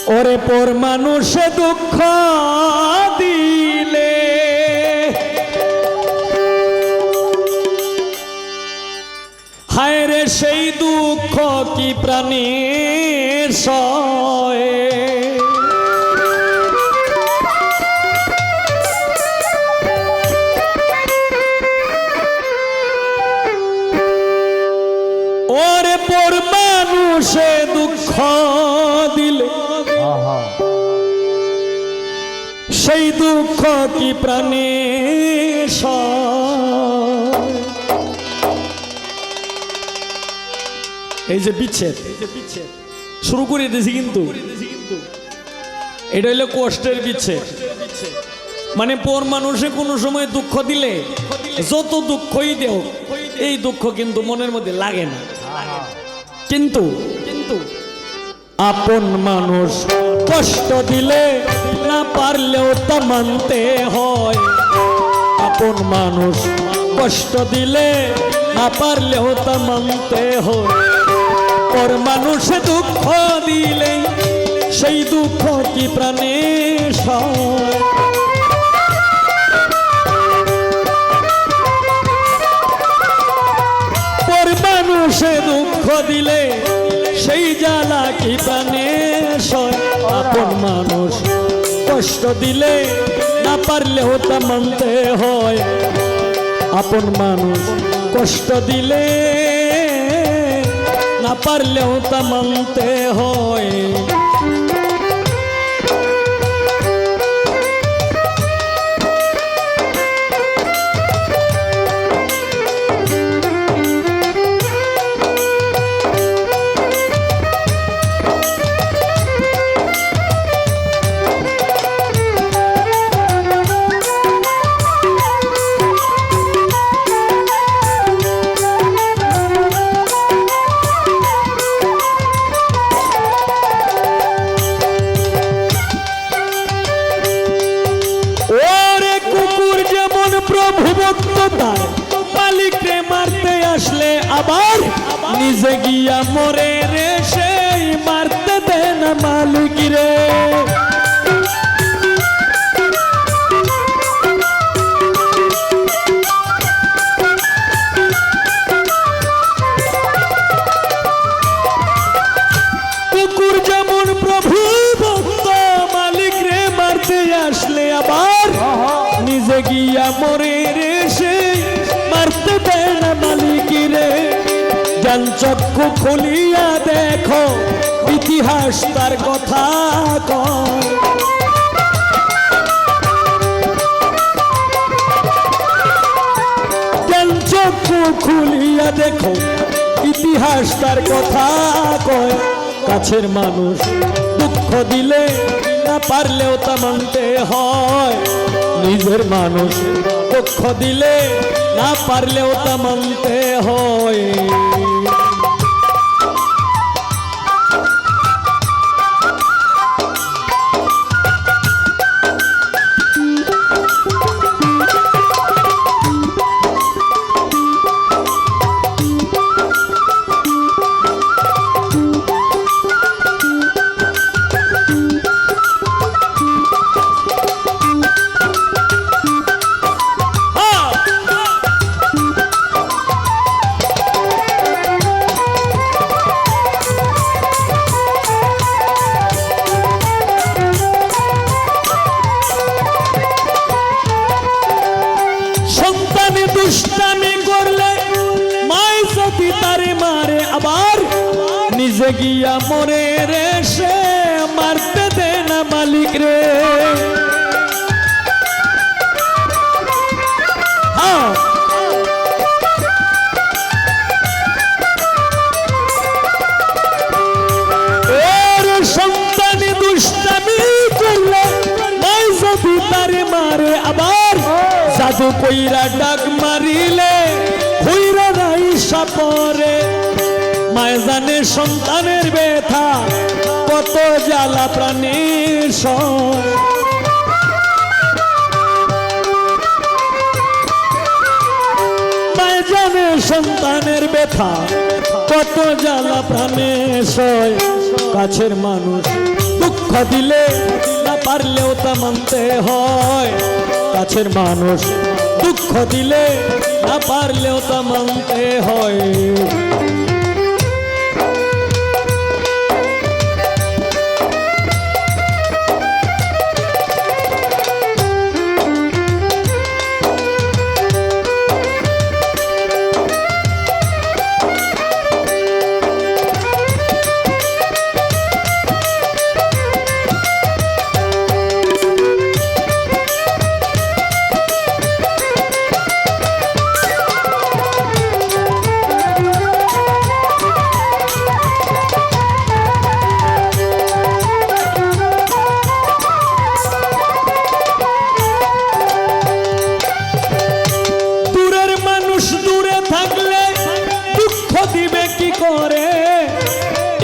ওরে পর মানুষে দুঃখ দিলে হায় রে সেই দুঃখ কি প্রাণীর সয় ওরে পর মানুষে দুঃখ দিলে সেই দুঃখ কি প্রাণীর সয় এই যে বিচ্ছেদ শুরু করে দিয়েছি কিন্তু এটা হইলো কষ্টের বিচ্ছেদ মানে পর মানুষে কোনো সময় দুঃখ দিলে যত দুঃখই দেও এই দুঃখ কিন্তু মনের মধ্যে লাগে না কিন্তু আপন মানুষ কষ্ট দিলে না পারলেও তা মানতে হয় আপন মানুষ কষ্ট দিলে না পারলেও তা মানতে হয় পর মানুষে দুঃখ দিলে সেই দুঃখ কি প্রাণে সয় পর মানুষে দুঃখ দিলে সেই জ্বালা কি প্রাণে সয় আপন মানুষ কষ্ট দিলে না পারলেও তা মানতে হয় আপন মানুষ কষ্ট দিলে না পারলেও তা মানতে হয় প্রভু ভক্ত তার মালিক রে মারতে আসলে আবার নিজে গিয়া মরে রে সেই মারতে দেয় না মালিক রে কুকুর যেমন প্রভু ভক্ত মালিক রে মারতে আসলে আবার নিজে গিয়া মরে রে সে মারতে দেয় না মালিক রে জ্ঞান চক্ষু খুলিয়া দেখো ইতিহাস তার কথা কয় জ্ঞান চক্ষু খুলিয়া দেখো ইতিহাস তার কথা কয় কাছের মানুষ দুঃখ দিলে না পারলেও তা মানতে হয় নিজের মানুষ দুঃখ দিলে না পারলেও তা মানতে হয় দুষ্টামি করলে মাই সতী তারে মারে আবার নিজে গিয়া মরে রে সে মারতে দে না মালিক রে সন্তানে দুষ্টামি করলে মাই সতী তারে মারে আবার জাদু কইরা ডাক মারিলে হইরা রাইসা পরে মায় জানে সন্তানের ব্যথা কত জ্বালা প্রাণীর সয় মায় জানে সন্তানের ব্যথা কত জ্বালা প্রাণীর সয় কাছের মানুষ দুঃখ দিলে না পারলেও তা মানতে হয়। কাছের মানুষ দুঃখ দিলে না পারলেও তা মানতে হয়।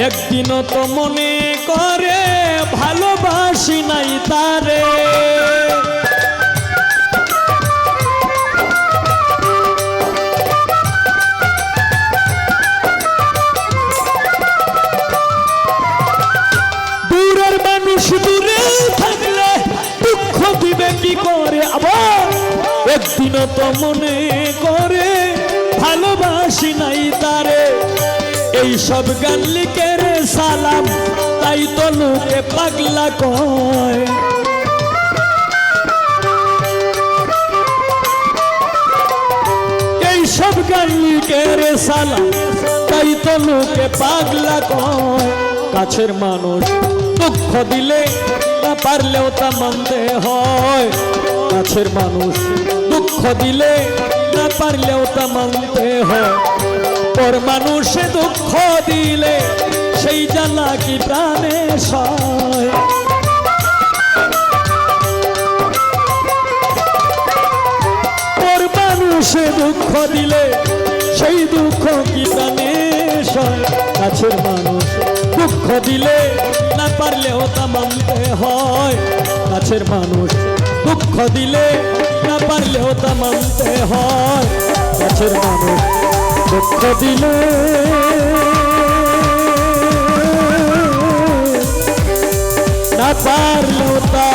একদিনও তো মনে করে ভালোবাসি নাই তারে। দূরের মানুষ দূরে থাকলে দুঃখ দিবে কি করে, আবার একদিনও তো মনে করে ভালোবাসি নাই তারে। এইসব গান লিখে রে সালাম, তাই তো লোকে পাগলা কয়। এইসব গান লিখে রে সালাম, তাই তো লোকে পাগলা কয়। কাছের মানুষ দুঃখ দিলে না পারলেও তা মানতে হয়। কাছের মানুষ দুঃখ দিলে না পারলেও তা মানতে হয়। পর মানুষে দুঃখ দিলে সেই জ্বালা কি প্রাণে সয়। পর মানুষে দুঃখ দিলে সেই দুঃখ কি প্রাণে সয়। কাছের মানুষ দুঃখ দিলে না পারলেও তা মানতে হয়। কাছের মানুষ দুঃখ দিলে না পারলেও তা মানতে হয়। কাছের মানুষ দুঃখ দিলে না পারলেও তা